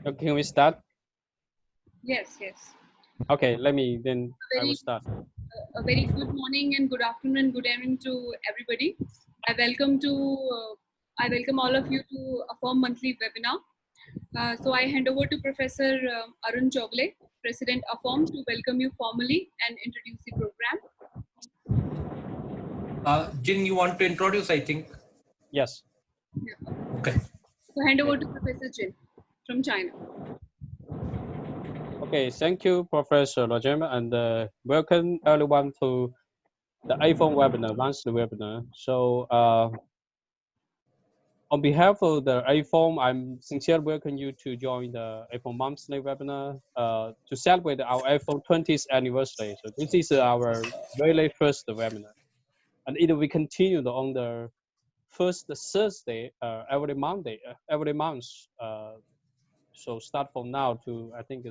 Okay, can we start? Yes, yes. Okay, I will start. A very good morning and good afternoon and good evening to everybody. I welcome to I welcome all of you to AFOMP Monthly Webinar. So I hand over to Professor Arun Chogle, President AFOMP, to welcome you formally and introduce the program. Jin, you want to introduce, I think? Yes. Yeah. Okay. So hand over to Professor Jin from China. Okay, thank you, Professor Roger, and welcome everyone to the AFOMP webinar, monthly webinar. So, on behalf of the AFOMP, I'm sincerely welcome you to join the AFOMP monthly webinar to celebrate our AFOMP 20th anniversary. So this is our very first webinar, and it will continue on the first Thursday every Monday, every month. So start from now to I think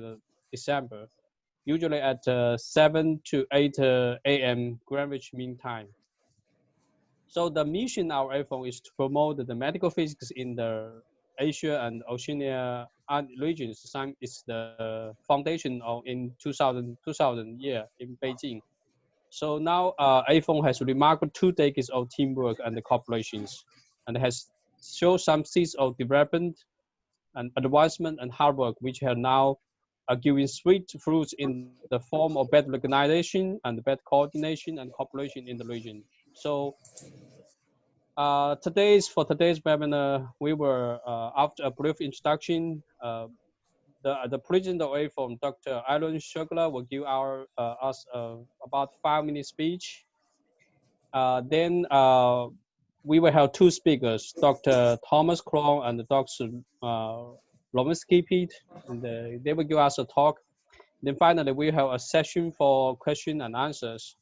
December, usually at 7 to 8 a.m. Greenwich Mean Time. So the mission of our AFOMP is to promote the medical physics in the Asia and Oceania regions. It's the foundation of in 2000 year in Beijing. So now AFOMP has remarked 2 decades of teamwork and cooperations, and has shown some seeds of development and advancement and hard work, which have now giving sweet fruits in the form of better organization and better coordination and cooperation in the region. So for today's webinar, we were after a brief introduction, the president of AFOMP, Dr. Alan Shugler, will give us about 5-minute speech. Then we will have 2 speakers, Dr. Thomas Krohn and Dr. Lominsky Pete, and they will give us a talk. Then finally, we have a session for question and answers.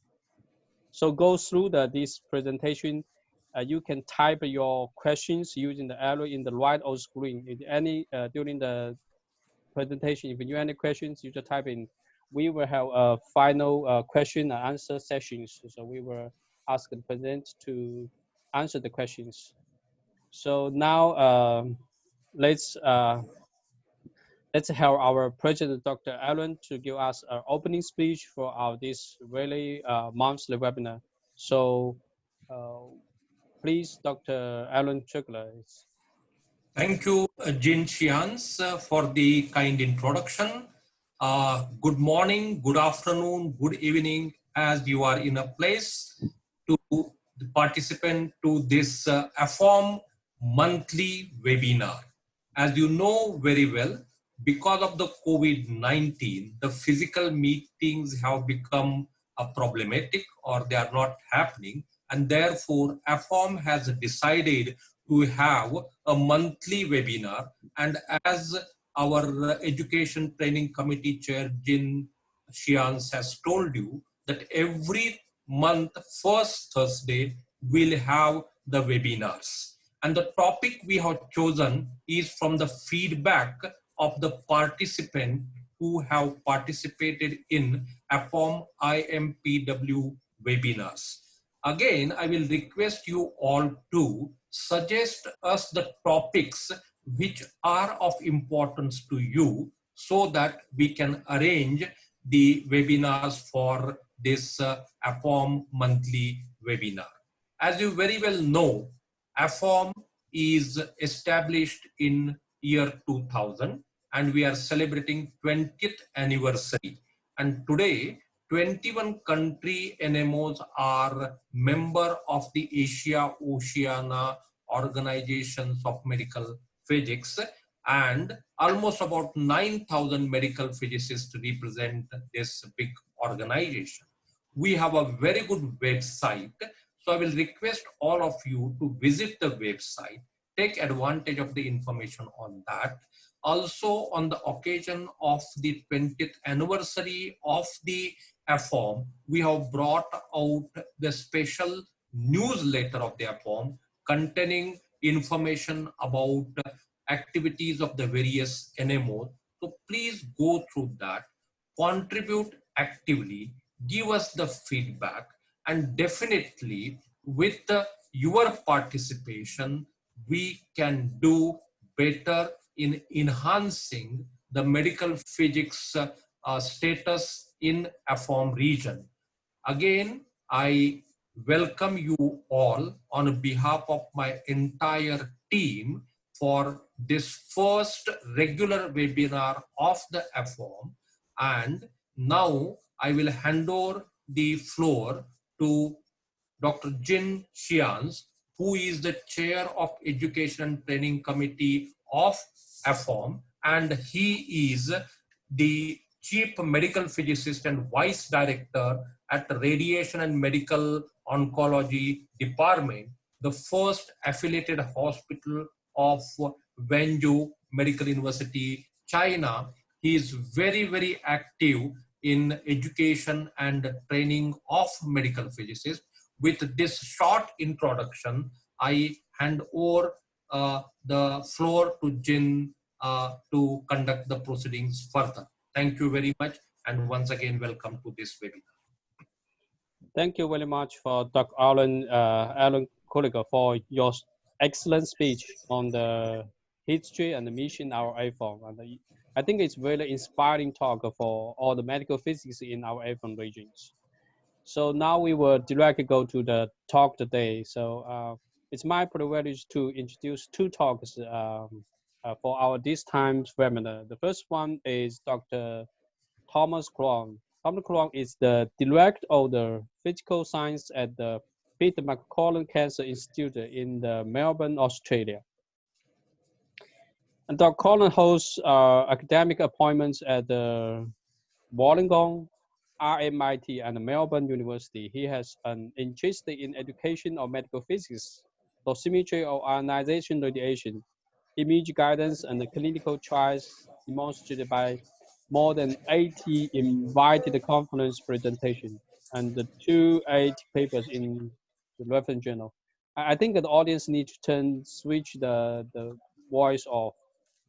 So go through this presentation. You can type your questions using the arrow in the right of screen. If any during the presentation, if you have any questions, you just type in. We will have a final question and answer sessions. So we will ask the president to answer the questions. So now let's have our president, Dr. Alan, to give us an opening speech for this really monthly webinar. So please, Dr. Alan Chugler. Thank you, Jin Xians, for the kind introduction. Good morning, good afternoon, good evening, as you are in a place to participate to this AFOMP monthly webinar. As you know very well, because of the COVID-19, the physical meetings have become problematic, or they are not happening, and therefore AFOMP has decided to have a monthly webinar. And as our Education Training Committee Chair Jin Xians has told you, that every month, first Thursday, we'll have the webinars. And the topic we have chosen is from the feedback of the participant who have participated in AFOMP IMPW webinars. Again, I will request you all to suggest us the topics which are of importance to you, so that we can arrange the webinars for this AFOMP monthly webinar. As you very well know, AFOMP is established in year 2000, and we are celebrating 20th anniversary. And today, 21 country NMOs are member of the Asia Oceania Organizations of Medical Physics, and almost about 9,000 medical physicists represent this big organization. We have a very good website, so I will request all of you to visit the website, take advantage of the information on that. Also, on the occasion of the 20th anniversary of the AFOMP, we have brought out the special newsletter of the AFOMP containing information about activities of the various NMOs. So please go through that, contribute actively, give us the feedback, and definitely with your participation, we can do better in enhancing the medical physics status in AFOMP region. Again, I welcome you all on behalf of my entire team for this first regular webinar of the AFOMP. And now I will hand over the floor to Dr. Jin Xians, who is the chair of Education and Training Committee of AFOMP, and he is the Chief Medical Physicist and Vice Director at the Radiation and Medical Oncology Department, the first affiliated hospital of Wenzhou Medical University, China. He is very, very active in education and training of medical physicists. With this short introduction, I hand over the floor to Jin to conduct the proceedings further. Thank you very much, and once again, welcome to this webinar. Thank you very much for Dr. Alan Kolliger for your excellent speech on the history and the mission of our AFOMP. And I think it's really inspiring talk for all the medical physics in our AFOMP regions. So now we will directly go to the talk today. So it's my privilege to introduce two talks for our this time's webinar. The first one is Dr. Thomas Krong. Thomas Krong is the Director of the Physical Science at the Peter MacCallum Cancer Institute in Melbourne, Australia. And Dr. Collin holds academic appointments at the Wollongong, RMIT, and Melbourne University. He has an interest in education of medical physics, dosimetry of ionization radiation, image guidance, and the clinical trials demonstrated by more than 80 invited conference presentations and the 280 papers in the reference journal. I think that the audience needs to switch the voice off.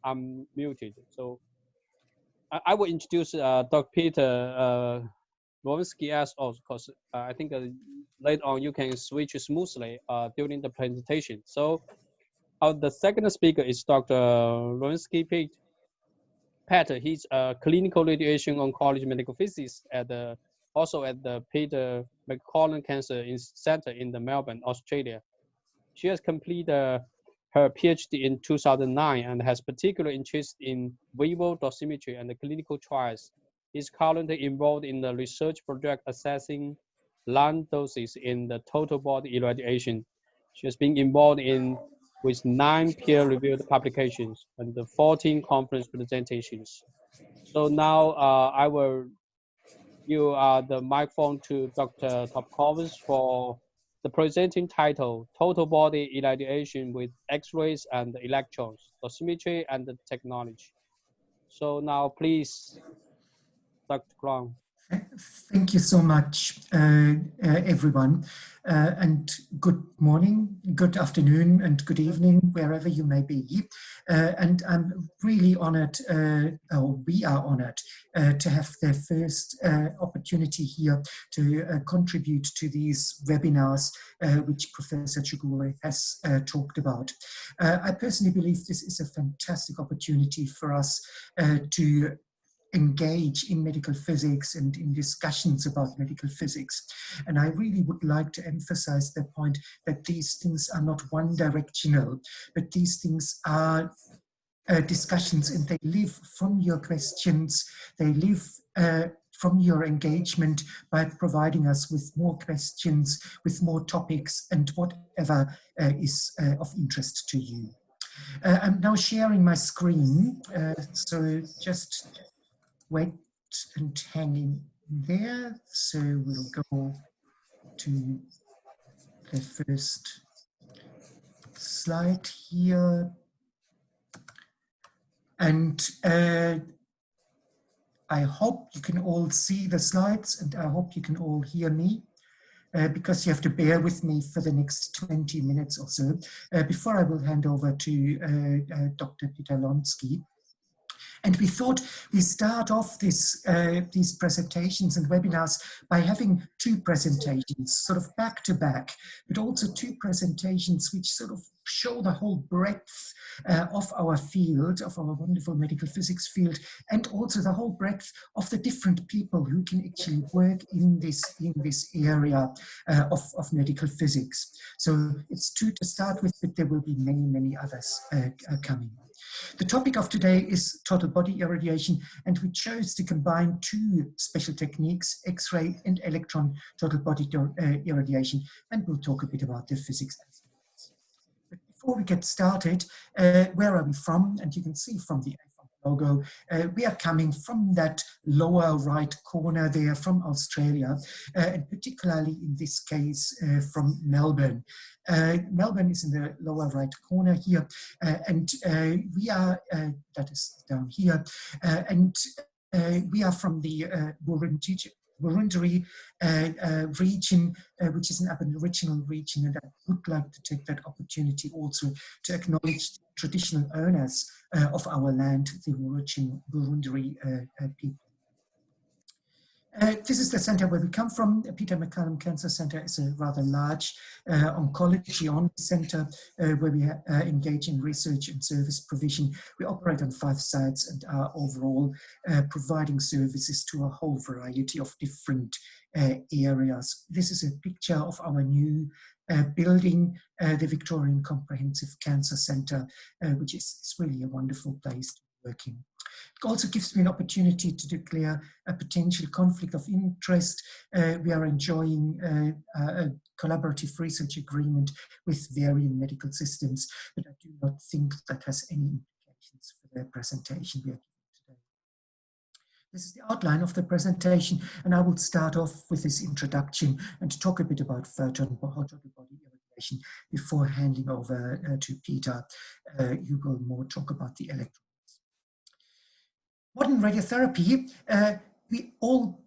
I'm muted. So I will introduce Dr. Peter Nowinski as also, because I think later on you can switch smoothly during the presentation. So the second speaker is Dr. Nowinski Peter. He's a clinical radiation oncology medical physicist also at the Peter MacCallum Cancer Center in Melbourne, Australia. She has completed her PhD in 2009 and has particular interest in vivo dosimetry and the clinical trials. Is currently involved in the research project assessing lung doses in the total body irradiation. She has been involved with 9 peer-reviewed publications and 14 conference presentations. So now I will give the microphone to Dr. Topkovs for the presenting title, Total Body Irradiation with X-rays and Electrons, Dosimetry and the Technology. So now please, Dr. Krong. Thank you so much, everyone, and good morning, good afternoon, and good evening, wherever you may be. And I'm really honored, or we are honored, to have the first opportunity here to contribute to these webinars, which Professor Chugure has talked about. I personally believe this is a fantastic opportunity for us to engage in medical physics and in discussions about medical physics. And I really would like to emphasize the point that these things are not one directional, but these things are discussions, and they live from your questions, they live from your engagement by providing us with more questions, with more topics, and whatever is of interest to you. I'm now sharing my screen, so just wait and hang in there. So we'll go to the first slide here. And I hope you can all see the slides, and I hope you can all hear me, because you have to bear with me for the next 20 minutes or so, before I will hand over to Dr. Peter Nowinski. And we thought we start off these presentations and webinars by having two presentations, sort of back to back, but also two presentations which sort of show the whole breadth of our field, of our wonderful medical physics field, and also the whole breadth of the different people who can actually work in this area of medical physics. So it's two to start with, but there will be many, many others coming. The topic of today is total body irradiation, and we chose to combine two special techniques, X-ray and electron total body irradiation, and we'll talk a bit about the physics. But before we get started, where are we from? And you can see from the AFOMP logo, we are coming from that lower right corner there from Australia, and particularly in this case from Melbourne. Melbourne is in the lower right corner here, and we are, that is down here, and we are from the Wurundjeri region, which is an Aboriginal region, and I would like to take that opportunity also to acknowledge the traditional owners of our land, the Wurundjeri people. This is the center where we come from. Peter MacCallum Cancer Center is a rather large oncology center where we engage in research and service provision. We operate on 5 sites and are overall providing services to a whole variety of different areas. This is a picture of our new building, the Victorian Comprehensive Cancer Center, which is really a wonderful place to work in. It also gives me an opportunity to declare a potential conflict of interest. We are enjoying a collaborative research agreement with varying medical systems, but I do not think that has any implications for the presentation we are giving today. This is the outline of the presentation, and I will start off with this introduction and talk a bit about Photon total body irradiation before handing over to Peter, who will more talk about the electron. Modern radiotherapy, we all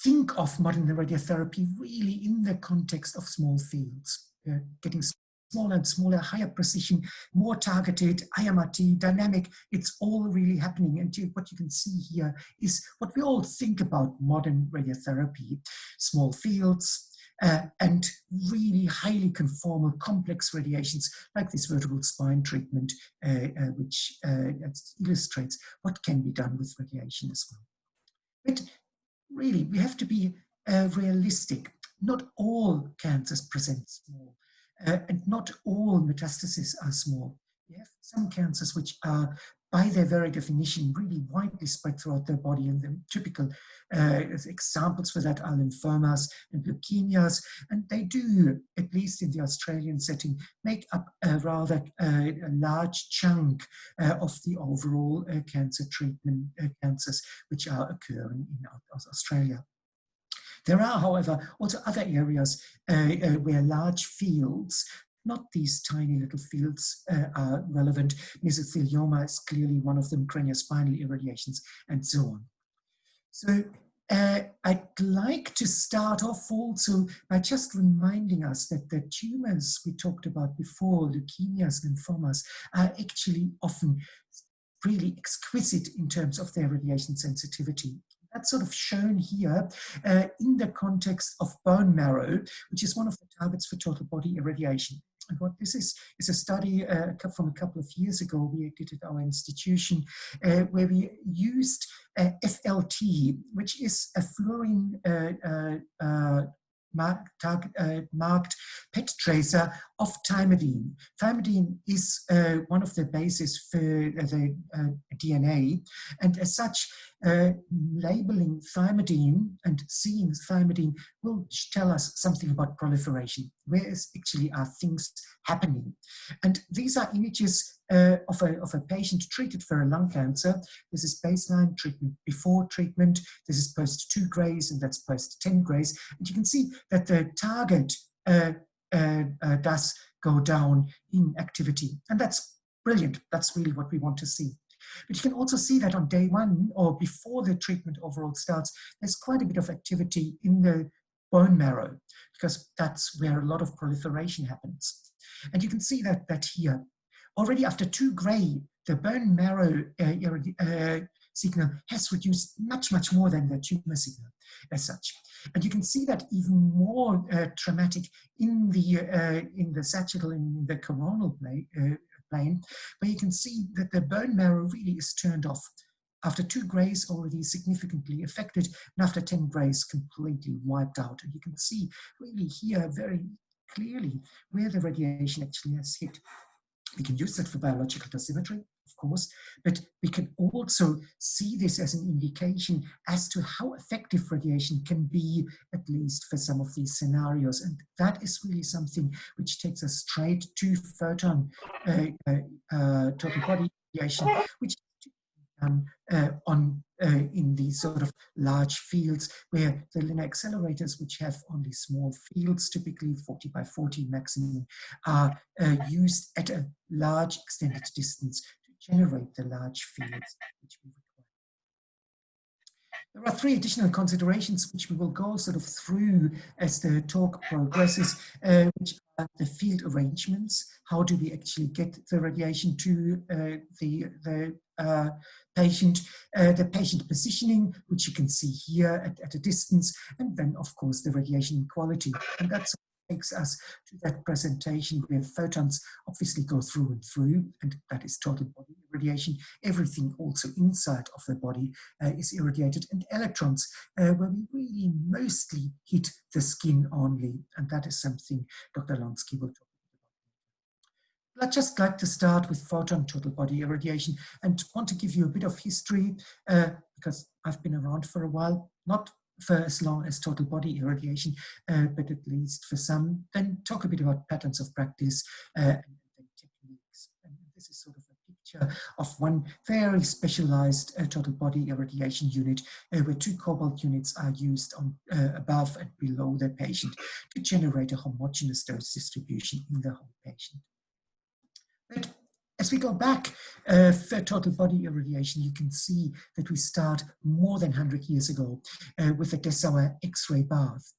think of modern radiotherapy really in the context of small fields, getting smaller and smaller, higher precision, more targeted, IMRT, dynamic. It's all really happening. And what you can see here is what we all think about modern radiotherapy: small fields, and really highly conformal, complex radiations like this vertebral spine treatment, which illustrates what can be done with radiation as well. But really, we have to be realistic. Not all cancers present small, and not all metastases are small. We have some cancers which are, by their very definition, really widely spread throughout their body, and the typical examples for that are lymphomas and leukemias, and they do, at least in the Australian setting, make up a rather large chunk of the overall cancer treatment cancers which are occurring in Australia. There are, however, also other areas where large fields, not these tiny little fields, are relevant. Mesothelioma is clearly one of them, craniospinal irradiations, and so on. So I'd like to start off also by just reminding us that the tumors we talked about before, leukemias, lymphomas, are actually often really exquisite in terms of their radiation sensitivity. That's sort of shown here in the context of bone marrow, which is one of the targets for total body irradiation. And what this is a study from a couple of years ago we did at our institution, where we used FLT, which is a fluorine marked PET tracer of thymidine. Thymidine is one of the bases for the DNA, and as such, labeling thymidine and seeing thymidine will tell us something about proliferation. Where actually are things happening? And these are images of a patient treated for a lung cancer. This is baseline treatment before treatment. This is post 2 grays, and that's post 10 grays. And you can see that the target does go down in activity. And that's brilliant. That's really what we want to see. But you can also see that on day 1 or before the treatment overall starts, there's quite a bit of activity in the bone marrow, because that's where a lot of proliferation happens. And you can see that here. Already after 2 gray, the bone marrow signal has reduced much, much more than the tumor signal as such. And you can see that even more dramatic in the sagittal and in the coronal plane, where you can see that the bone marrow really is turned off. After 2 grays already significantly affected, and after 10 grays completely wiped out. And you can see really here very clearly where the radiation actually has hit. We can use that for biological dosimetry, of course, but we can also see this as an indication as to how effective radiation can be, at least for some of these scenarios. And that is really something which takes us straight to photon total body radiation, which in these sort of large fields where the linear accelerators, which have only small fields, typically 40 by 40 maximum, are used at a large extended distance to generate the large fields which we require. There are 3 additional considerations which we will go sort of through as the talk progresses, which are the field arrangements. How do we actually get the radiation to the patient, the patient positioning, which you can see here at a distance, and then of course the radiation quality. And that's takes us to that presentation where photons obviously go through and through, and that is total body irradiation. Everything also inside of the body is irradiated, and electrons where we really mostly hit the skin only, and that is something Dr. Lonsky will talk about. I'd just like to start with photon total body irradiation and want to give you a bit of history because I've been around for a while, not for as long as total body irradiation, but at least for some, then talk a bit about patterns of practice and techniques. And this is sort of a picture of one very specialized total body irradiation unit where 2 cobalt units are used on above and below the patient to generate a homogeneous dose distribution in the whole patient. But as we go back for total body irradiation, you can see that we start more than 100 years ago with the Dessauer X-ray bath.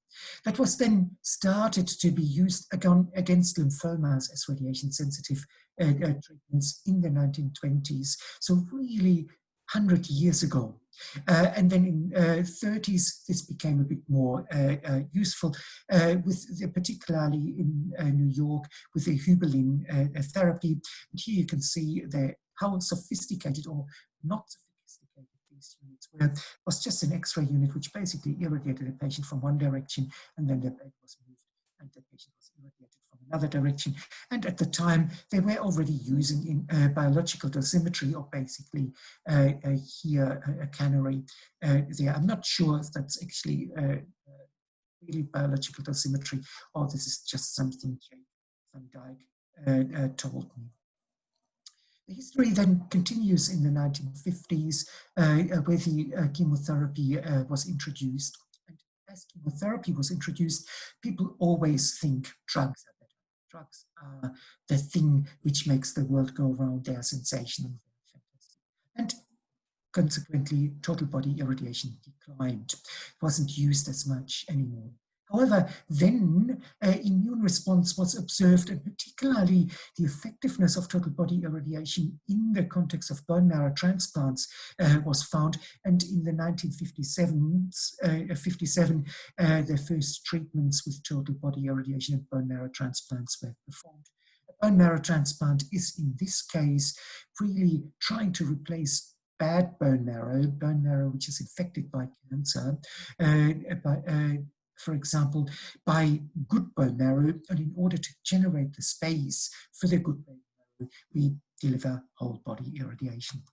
That was then started to be used against lymphomas as radiation-sensitive treatments in the 1920s. So really 100 years ago. And then in 30s, this became a bit more useful, particularly in New York with the Hubelin therapy. And here you can see how sophisticated or not sophisticated these units were. It was just an X-ray unit which basically irradiated a patient from one direction, and then the bed was moved and the patient was irradiated from another direction. And at the time, they were already using in biological dosimetry, or basically here a canary there. I'm not sure if that's actually really biological dosimetry, or this is just something Jay Van Dyke told me. The history then continues in the 1950s, where the chemotherapy was introduced. And as chemotherapy was introduced, people always think drugs are better. Drugs are the thing which makes the world go round. They are sensational, they're fantastic. And consequently, total body irradiation declined. It wasn't used as much anymore. However, then immune response was observed, and particularly the effectiveness of total body irradiation in the context of bone marrow transplants was found. And in the 1957, the first treatments with total body irradiation and bone marrow transplants were performed. A bone marrow transplant is, in this case, really trying to replace bad bone marrow which is infected by cancer, for example, by good bone marrow, and in order to generate the space for the good bone marrow, we deliver whole body irradiation.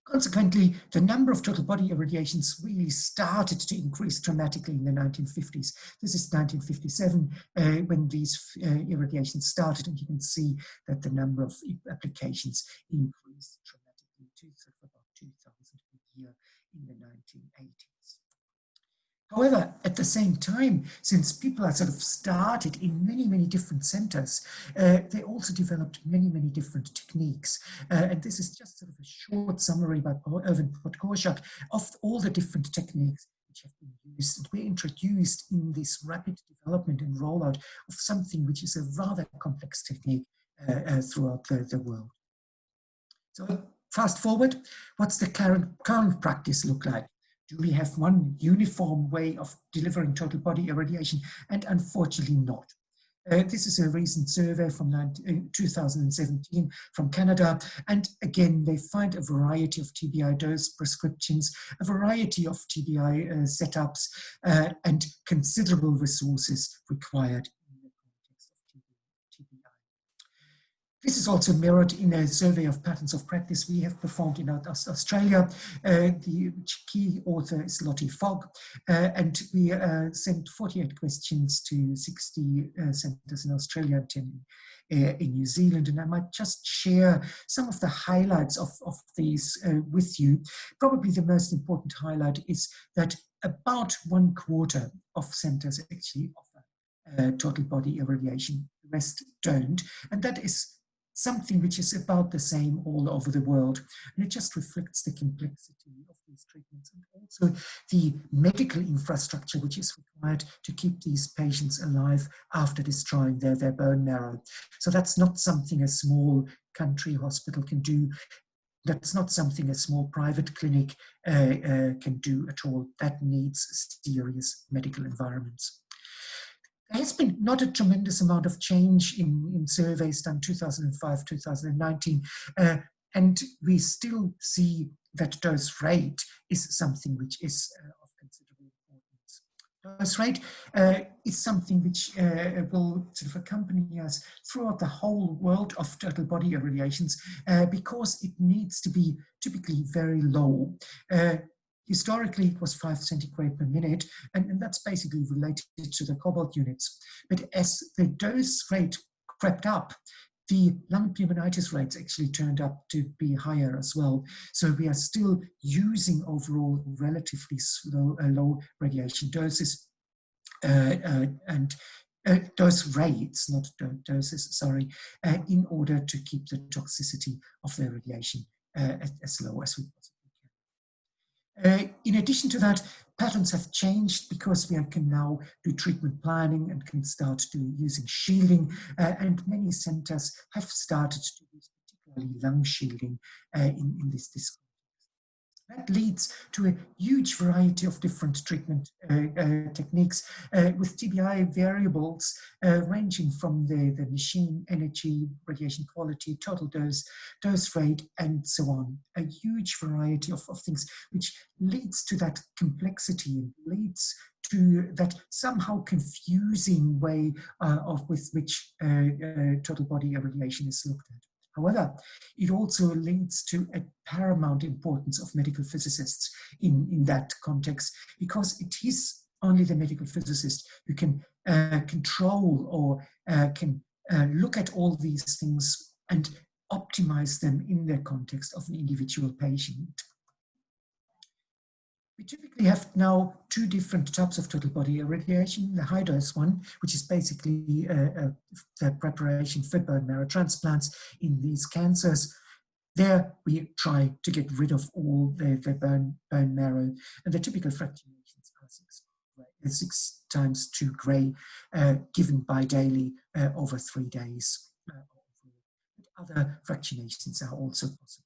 Consequently, the number of total body irradiations really started to increase dramatically in the 1950s. This is 1957 when these irradiations started, and you can see that the number of applications increased dramatically to about 2,000 a year in the 1980s. However, at the same time, since people are sort of started in many, many different centers, they also developed many, many different techniques. And this is just sort of a short summary by Erwin Podgorczak of all the different techniques which have been used and were introduced in this rapid development and rollout of something which is a rather complex technique throughout the world. So fast forward, what's the current practice look like? Do we have one uniform way of delivering total body irradiation? And unfortunately not. This is a recent survey from 2017 from Canada. And again, they find a variety of TBI dose prescriptions, a variety of TBI setups, and considerable resources required in the context of TBI. This is also mirrored in a survey of patterns of practice we have performed in Australia. The key author is Lottie Fogg, and we sent 48 questions to 60 centres in Australia and 10 in New Zealand. And I might just share some of the highlights of these with you. Probably the most important highlight is that about 1/4 of centres actually offer total body irradiation. The rest don't. And that is something which is about the same all over the world. And it just reflects the complexity of these treatments and also the medical infrastructure which is required to keep these patients alive after destroying their bone marrow. So that's not something a small country hospital can do. That's not something a small private clinic can do at all. That needs serious medical environments. There has been not a tremendous amount of change in surveys done 2005, 2019, and we still see that dose rate is something which is of considerable importance. Dose rate is something which will sort of accompany us throughout the whole world of total body irradiations because it needs to be typically very low. Historically, it was 5 centigrade per minute, and that's basically related to the cobalt units. But as the dose rate crept up, the lung pneumonitis rates actually turned up to be higher as well. So we are still using overall relatively low radiation doses and dose rates, not doses, sorry, in order to keep the toxicity of the radiation as low as we possibly can. In addition to that, patterns have changed because we can now do treatment planning and can start using shielding, and many centers have started to use particularly lung shielding in this context. That leads to a huge variety of different treatment techniques with TBI variables ranging from the machine energy, radiation quality, total dose rate, and so on. A huge variety of things, which leads to that complexity and leads to that somehow confusing way with which total body irradiation is looked at. However, it also leads to a paramount importance of medical physicists in that context, because it is only the medical physicist who can control or can look at all these things and optimize them in the context of an individual patient. We typically have now two different types of total body irradiation. The high dose one, which is basically the preparation for bone marrow transplants in these cancers. There we try to get rid of all the bone marrow, and the typical fractionations are 6 times 2 gray given bidaily over 3 days. Other fractionations are also possible.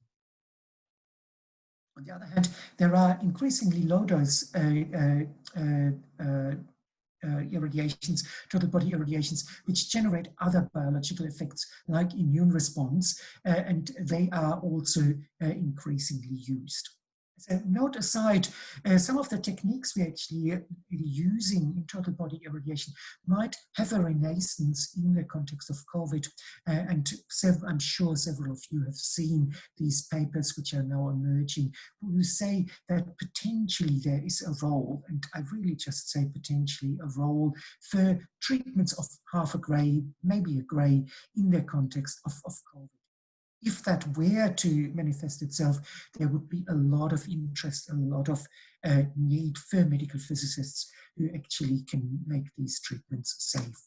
On the other hand, there are increasingly low dose irradiations, total body irradiations, which generate other biological effects like immune response, and they are also increasingly used. As a note aside, some of the techniques we're actually using in total body irradiation might have a renaissance in the context of COVID, and I'm sure several of you have seen these papers which are now emerging, who say that potentially there is a role, and I really just say potentially a role, for treatments of half a gray, maybe a gray, in the context of COVID. If that were to manifest itself, there would be a lot of interest, a lot of need for medical physicists who actually can make these treatments safe.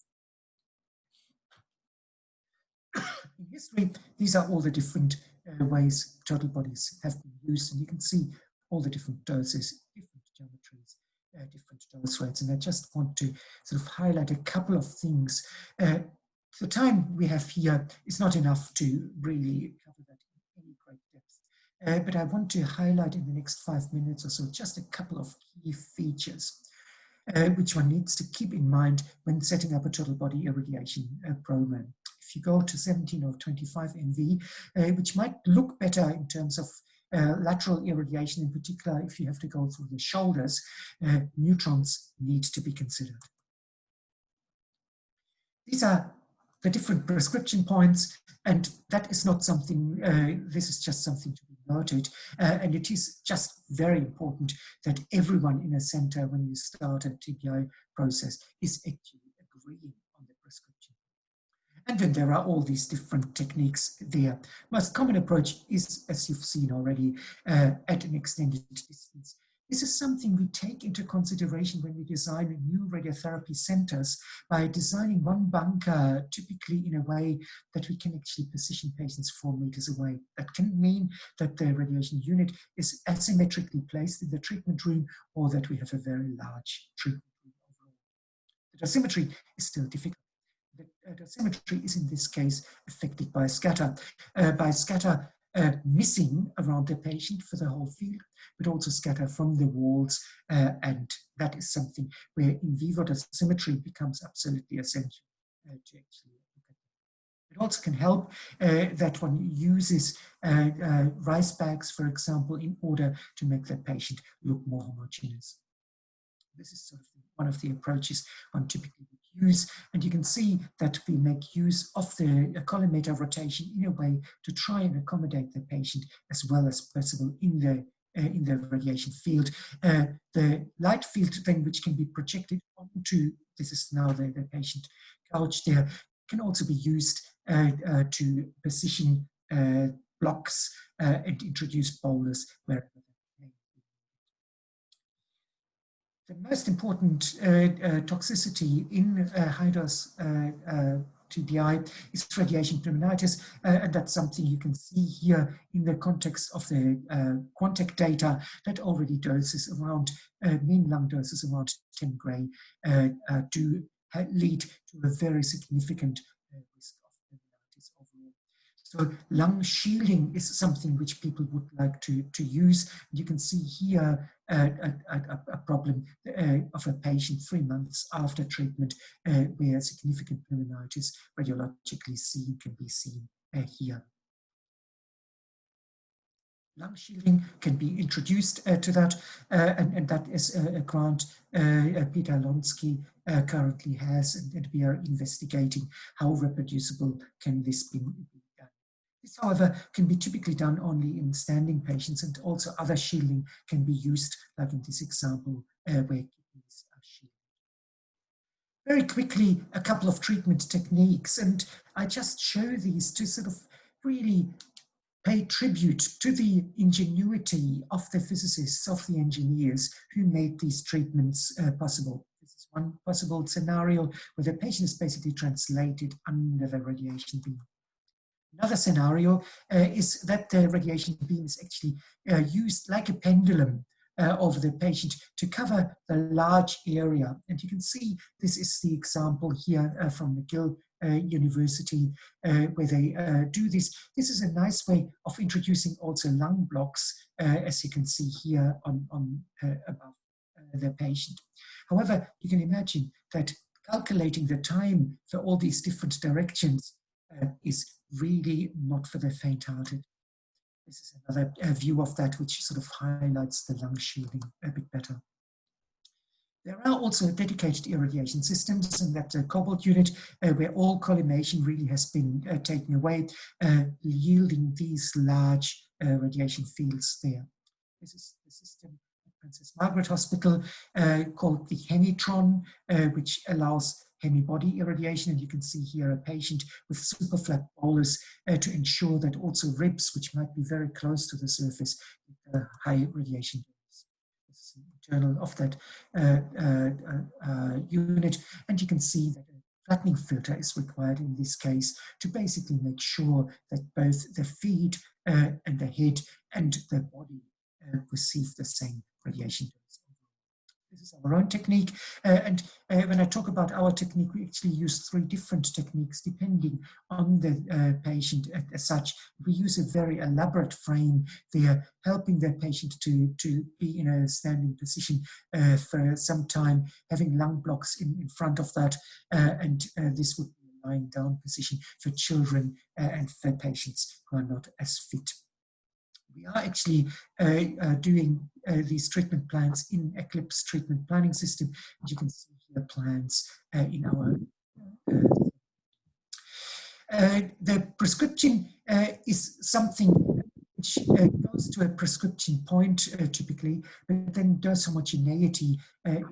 In history, these are all the different ways total bodies have been used, and you can see all the different doses, different geometries, different dose rates, and I just want to sort of highlight a couple of things. The time we have here is not enough to really cover that in any great depth. but I want to highlight in the next 5 minutes or so just a couple of key features which one needs to keep in mind when setting up a total body irradiation program. If you go to 17 or 25 MV, which might look better in terms of lateral irradiation, in particular if you have to go through the shoulders, neutrons need to be considered. These are the different prescription points, and that is not something, this is just something to be noted. And it is just very important that everyone in a center, when you start a TBI process, is actually agreeing on the prescription. And then there are all these different techniques there. Most common approach is, as you've seen already, at an extended distance. This is something we take into consideration when we design new radiotherapy centers by designing one bunker typically in a way that we can actually position patients 4 meters away. That can mean that the radiation unit is asymmetrically placed in the treatment room, or that we have a very large treatment room overall. The dosimetry is still difficult. The dosimetry is in this case affected by scatter. Missing around the patient for the whole field, but also scatter from the walls, and that is something where in vivo dosimetry becomes absolutely essential to actually look at it. It also can help that one uses rice bags, for example, in order to make the patient look more homogeneous. This is sort of one of the approaches one typically would use, and you can see that we make use of the collimator rotation in a way to try and accommodate the patient as well as possible in the radiation field. The light field then, which can be projected onto, this is now the patient couch there, can also be used to position blocks and introduce bolus wherever. The most important toxicity in high-dose TBI is radiation pneumonitis, and that's something you can see here in the context of the Quantec data, that already doses around, mean lung doses around 10 gray do lead to a very significant risk of pneumonitis overall. So lung shielding is something which people would like to use. You can see here a problem of a patient 3 months after treatment where significant pneumonitis radiologically seen can be seen here. Lung shielding can be introduced to that, and that is a grant Peter Lonsky currently has, and we are investigating how reproducible can this be done. This, however, can be typically done only in standing patients, and also other shielding can be used, like in this example, where kidneys are shielded. Very quickly, a couple of treatment techniques, and I just show these to sort of really pay tribute to the ingenuity of the physicists, of the engineers who made these treatments possible. This is one possible scenario where the patient is basically translated under the radiation beam. Another scenario is that the radiation beam is actually used like a pendulum over the patient to cover the large area. And you can see this is the example here from McGill University where they do this. This is a nice way of introducing also lung blocks, as you can see here on above the patient. However, you can imagine that calculating the time for all these different directions is really not for the faint-hearted. This is another view of that which sort of highlights the lung shielding a bit better. There are also dedicated irradiation systems, and that's a cobalt unit where all collimation really has been taken away, yielding these large radiation fields there. This is the system at Princess Margaret Hospital called the Hemitron, which allows hemi-body irradiation, and you can see here a patient with superflat bolus to ensure that also ribs, which might be very close to the surface, high radiation dose. This is an internal of that unit, and you can see that a flattening filter is required in this case to basically make sure that both the feet and the head and the body receive the same radiation dose. This is our own technique. When I talk about our technique, we actually use 3 different techniques depending on the patient as such. We use a very elaborate frame there, helping the patient to be in a standing position for some time, having lung blocks in front of that, and this would be a lying down position for children and for patients who are not as fit. We are actually doing these treatment plans in Eclipse treatment planning system. And you can see here plans in our the prescription is something which goes to a prescription point typically, but then dose homogeneity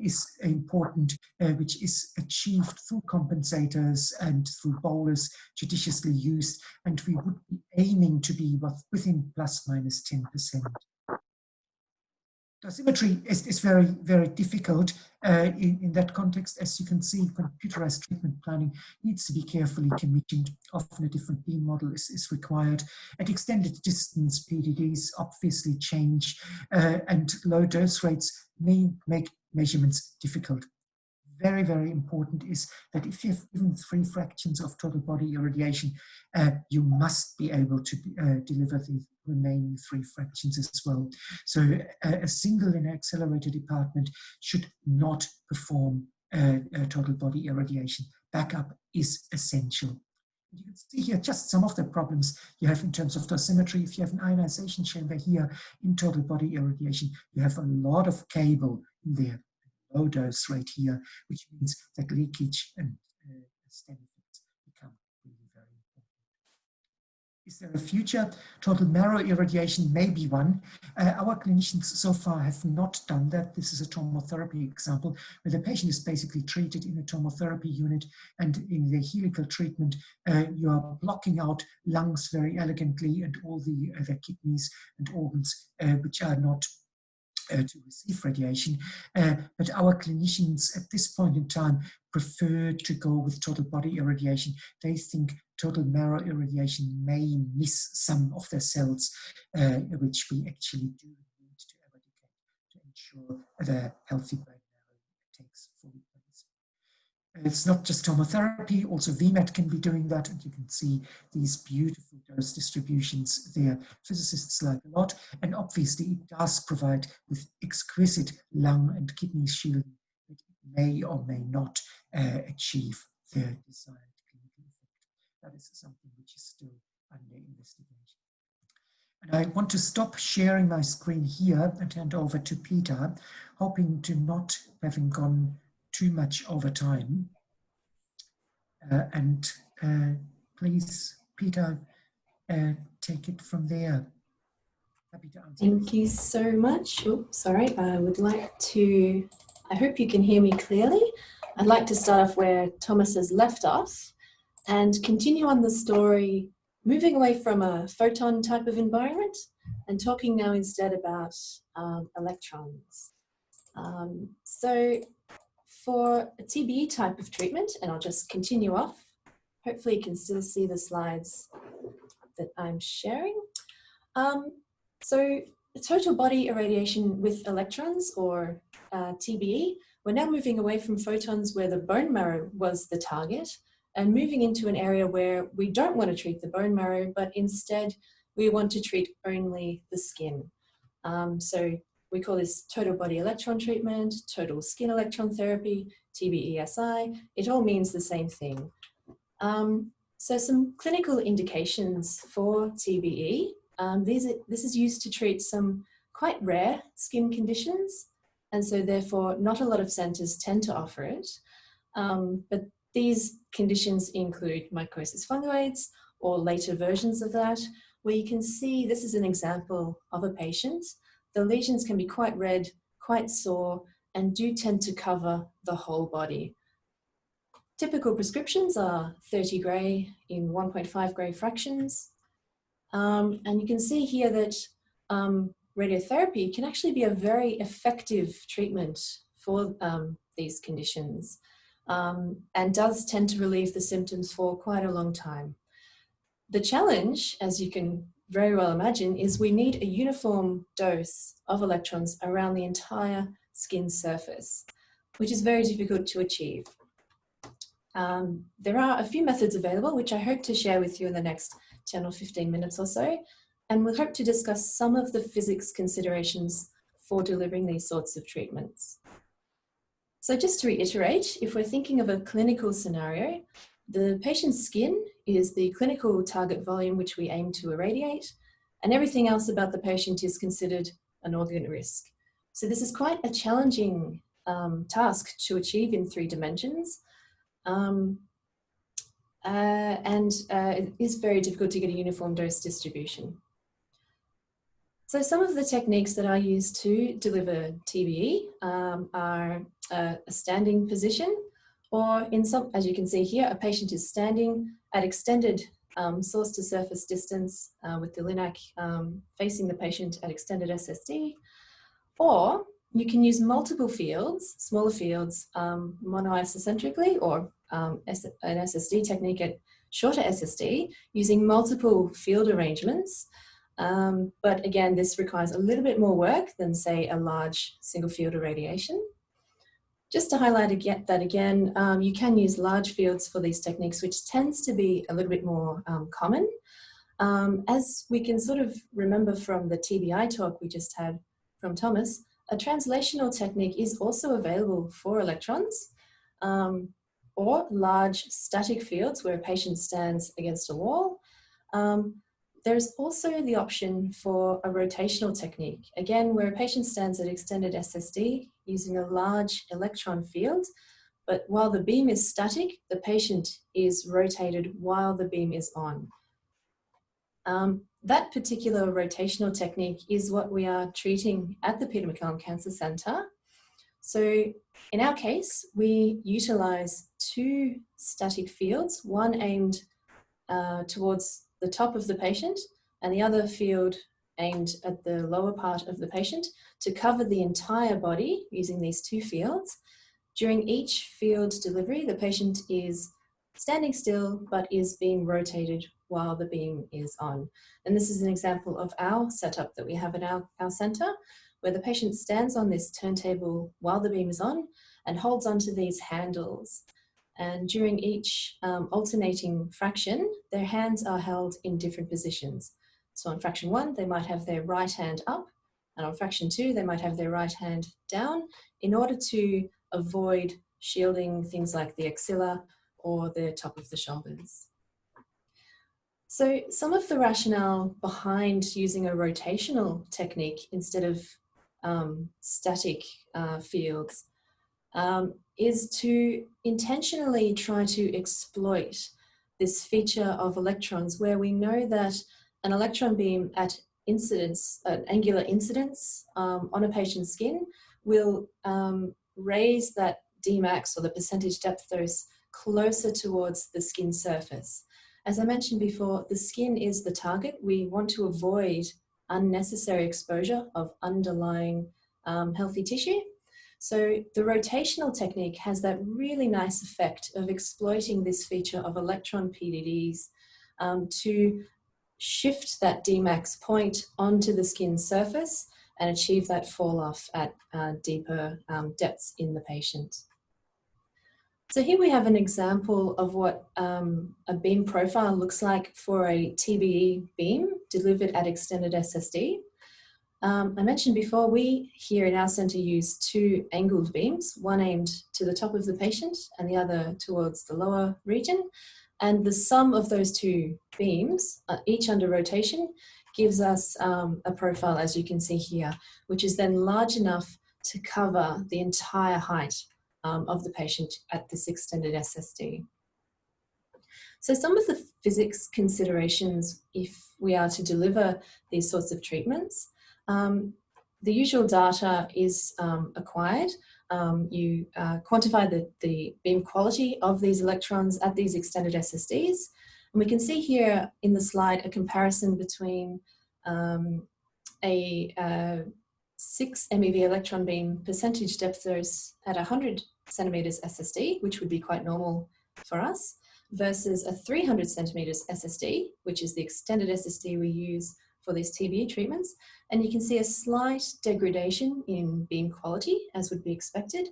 is important, which is achieved through compensators and through bolus judiciously used, and we would be aiming to be within plus minus 10%. Dosimetry is very, very difficult in that context. As you can see, computerized treatment planning needs to be carefully commissioned. Often a different beam model is required. At extended distance, PDDs obviously change, and low dose rates may make measurements difficult. Very, very important is that if you have even 3 fractions of total body irradiation, you must be able to deliver the remaining 3 fractions as well. So a single in an accelerator department should not perform total body irradiation. Backup is essential. You can see here just some of the problems you have in terms of dosimetry. If you have an ionization chamber here in total body irradiation, you have a lot of cable in there. Low dose rate here, which means that leakage and stem effects become really very important. Is there a future? Total marrow irradiation may be one. Our clinicians so far have not done that. This is a tomotherapy example where the patient is basically treated in a tomotherapy unit, and in the helical treatment, you are blocking out lungs very elegantly and all the kidneys and organs which are not to receive radiation, but our clinicians at this point in time prefer to go with total body irradiation. They think total marrow irradiation may miss some of their cells, which we actually do need to eradicate to ensure the healthy bone marrow takes full place. It's not just tomotherapy, also VMAT can be doing that, and you can see these beautiful dose distributions there. Physicists like a lot, and obviously it does provide with exquisite lung and kidney shielding that may or may not achieve the desired clinical effect. That is something which is still under investigation. And I want to stop sharing my screen here and hand over to Peter, hoping to not having gone too much over time. Please, Peter, take it from there. Happy to answer. Thank you so much. Oh, sorry, I would like to, I hope you can hear me clearly. I'd like to start off where Thomas has left off and continue on the story, moving away from a photon type of environment and talking now instead about electrons. So for a TBE type of treatment, and I'll just continue off, hopefully you can still see the slides that I'm sharing. So total body irradiation with electrons, or TBE, we're now moving away from photons where the bone marrow was the target and moving into an area where we don't want to treat the bone marrow, but instead we want to treat only the skin. So we call this total body electron treatment, total skin electron therapy, TBESI. It all means the same thing. So some clinical indications for TBE. This is used to treat some quite rare skin conditions, and so therefore not a lot of centers tend to offer it. But these conditions include mycosis fungoides or later versions of that, where you can see this is an example of a patient. The lesions can be quite red, quite sore, and do tend to cover the whole body. Typical prescriptions are 30 gray in 1.5 gray fractions. And you can see here that radiotherapy can actually be a very effective treatment for these conditions, and does tend to relieve the symptoms for quite a long time. The challenge, as you can very well imagine, is we need a uniform dose of electrons around the entire skin surface, which is very difficult to achieve. There are a few methods available, which I hope to share with you in the next 10 or 15 minutes or so, and we'll hope to discuss some of the physics considerations for delivering these sorts of treatments. So just to reiterate, if we're thinking of a clinical scenario, the patient's skin is the clinical target volume which we aim to irradiate, and everything else about the patient is considered an organ risk. So this is quite a challenging task to achieve in 3 dimensions. It is very difficult to get a uniform dose distribution. So some of the techniques that are used to deliver TBE are a standing position, or in some, as you can see here, a patient is standing at extended source to surface distance with the linac facing the patient at extended SSD, or you can use multiple fields, smaller fields, monoisocentrically, or an SSD technique at shorter SSD using multiple field arrangements. But again, this requires a little bit more work than, say, a large single field irradiation. Just to highlight that again, you can use large fields for these techniques, which tends to be a little bit more common. As we can sort of remember from the TBI talk we just had from Thomas, a translational technique is also available for electrons, or large static fields where a patient stands against a wall. There's also the option for a rotational technique, again, where a patient stands at extended SSD using a large electron field, but while the beam is static, the patient is rotated while the beam is on. That particular rotational technique is what we are treating at the Peter MacCallum Cancer Centre. So in our case, we utilize 2 static fields, one aimed towards the top of the patient and the other field aimed at the lower part of the patient to cover the entire body using these 2 fields. During each field delivery, the patient is standing still but is being rotated while the beam is on. And this is an example of our setup that we have at our centre, where the patient stands on this turntable while the beam is on and holds onto these handles. And during each alternating fraction, their hands are held in different positions. So on fraction 1, they might have their right hand up, and on fraction 2, they might have their right hand down in order to avoid shielding things like the axilla or the top of the shoulders. So some of the rationale behind using a rotational technique instead of static fields is to intentionally try to exploit this feature of electrons, where we know that an electron beam at incidence, angular incidence on a patient's skin will raise that Dmax, or the percentage depth dose, closer towards the skin surface. As I mentioned before, the skin is the target. We want to avoid unnecessary exposure of underlying healthy tissue. So the rotational technique has that really nice effect of exploiting this feature of electron PDDs to shift that Dmax point onto the skin surface and achieve that fall off at deeper depths in the patient. So here we have an example of what a beam profile looks like for a TBE beam delivered at extended SSD. I mentioned before, we here in our centre use 2 angled beams, one aimed to the top of the patient and the other towards the lower region. And the sum of those 2 beams, each under rotation, gives us a profile, as you can see here, which is then large enough to cover the entire height of the patient at this extended SSD. So some of the physics considerations if we are to deliver these sorts of treatments, the usual data is acquired. You quantify the beam quality of these electrons at these extended SSDs. And we can see here in the slide a comparison between a 6 MeV electron beam percentage depth dose at 100 centimeters SSD, which would be quite normal for us, versus a 300 centimeters SSD, which is the extended SSD we use for these TBE treatments. And you can see a slight degradation in beam quality, as would be expected.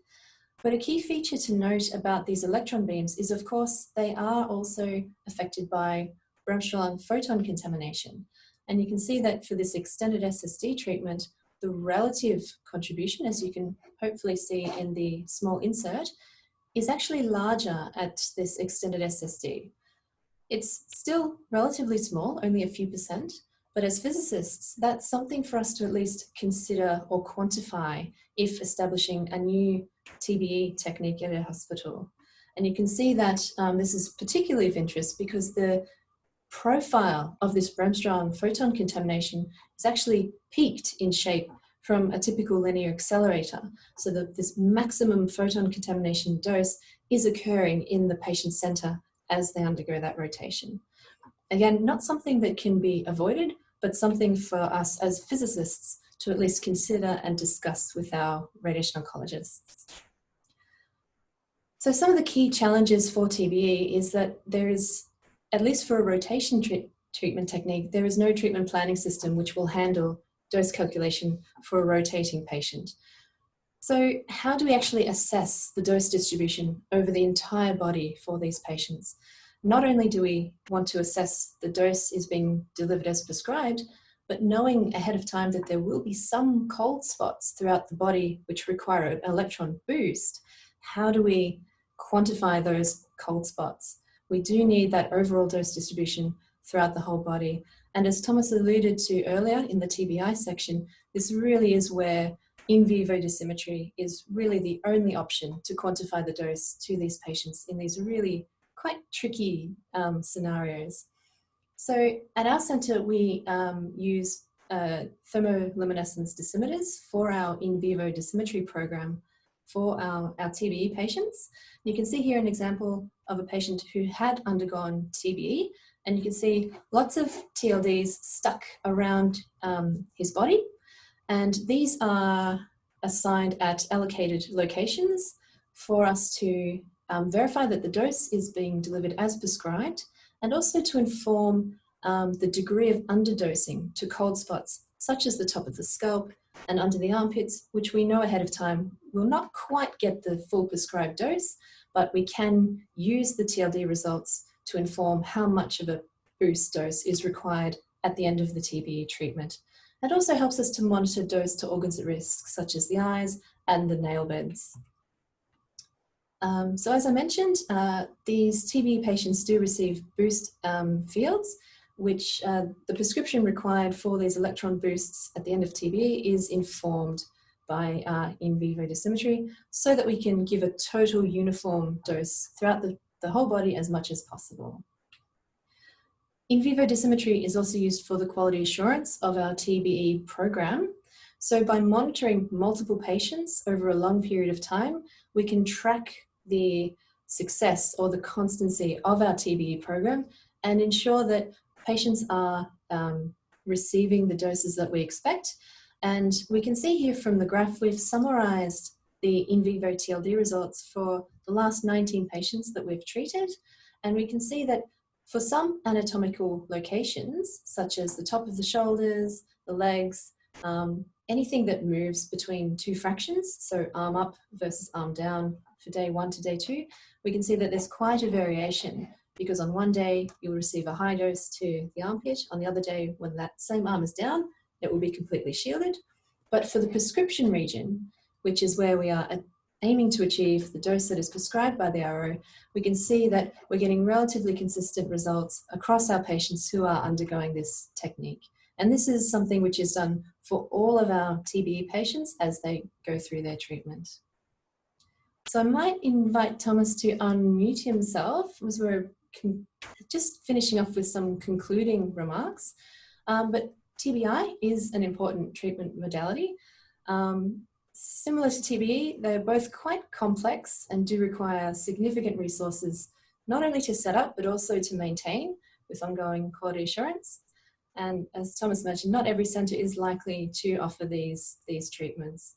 But a key feature to note about these electron beams is, of course, they are also affected by Bremsstrahlung photon contamination. And you can see that for this extended SSD treatment, the relative contribution, as you can hopefully see in the small insert, is actually larger at this extended SSD. It's still relatively small, only a few %, but as physicists, that's something for us to at least consider or quantify if establishing a new TBE technique at a hospital. And you can see that this is particularly of interest because the profile of this Bremsstrahlung photon contamination is actually peaked in shape from a typical linear accelerator. So that this maximum photon contamination dose is occurring in the patient center as they undergo that rotation. Again, not something that can be avoided, but something for us as physicists to at least consider and discuss with our radiation oncologists. So some of the key challenges for TBE is that there is, at least for a rotation treatment technique, there is no treatment planning system which will handle dose calculation for a rotating patient. So how do we actually assess the dose distribution over the entire body for these patients? Not only do we want to assess the dose is being delivered as prescribed, but knowing ahead of time that there will be some cold spots throughout the body which require an electron boost, how do we quantify those cold spots? We do need that overall dose distribution throughout the whole body. And as Thomas alluded to earlier in the TBI section, this really is where in vivo dosimetry is really the only option to quantify the dose to these patients in these really quite tricky scenarios. So at our center, we use thermoluminescence dosimeters for our in vivo dosimetry program for our TBE patients. You can see here an example of a patient who had undergone TBE, and you can see lots of TLDs stuck around his body. And these are assigned at allocated locations for us to verify that the dose is being delivered as prescribed, and also to inform the degree of underdosing to cold spots, such as the top of the scalp and under the armpits, which we know ahead of time will not quite get the full prescribed dose, but we can use the TLD results to inform how much of a boost dose is required at the end of the TBE treatment. It also helps us to monitor dose to organs at risk, such as the eyes and the nail beds. So as I mentioned, these TBE patients do receive boost fields, which the prescription required for these electron boosts at the end of TBE is informed by in vivo dosimetry, so that we can give a total uniform dose throughout the whole body as much as possible. In vivo dosimetry is also used for the quality assurance of our TBE program. So by monitoring multiple patients over a long period of time, we can track the success or the constancy of our TBE program and ensure that patients are receiving the doses that we expect. And we can see here from the graph, we've summarized the in vivo TLD results for the last 19 patients that we've treated. And we can see that for some anatomical locations, such as the top of the shoulders, the legs, anything that moves between two fractions, so arm up versus arm down for day 1 to day 2, we can see that there's quite a variation, because on one day you'll receive a high dose to the armpit, on the other day when that same arm is down, it will be completely shielded. But for the prescription region, which is where we are aiming to achieve the dose that is prescribed by the RO, we can see that we're getting relatively consistent results across our patients who are undergoing this technique. And this is something which is done for all of our TBE patients as they go through their treatment. So I might invite Thomas to unmute himself, as we're just finishing off with some concluding remarks. But TBI is an important treatment modality. Similar to TBE, they're both quite complex and do require significant resources, not only to set up, but also to maintain with ongoing quality assurance. And as Thomas mentioned, not every centre is likely to offer these treatments.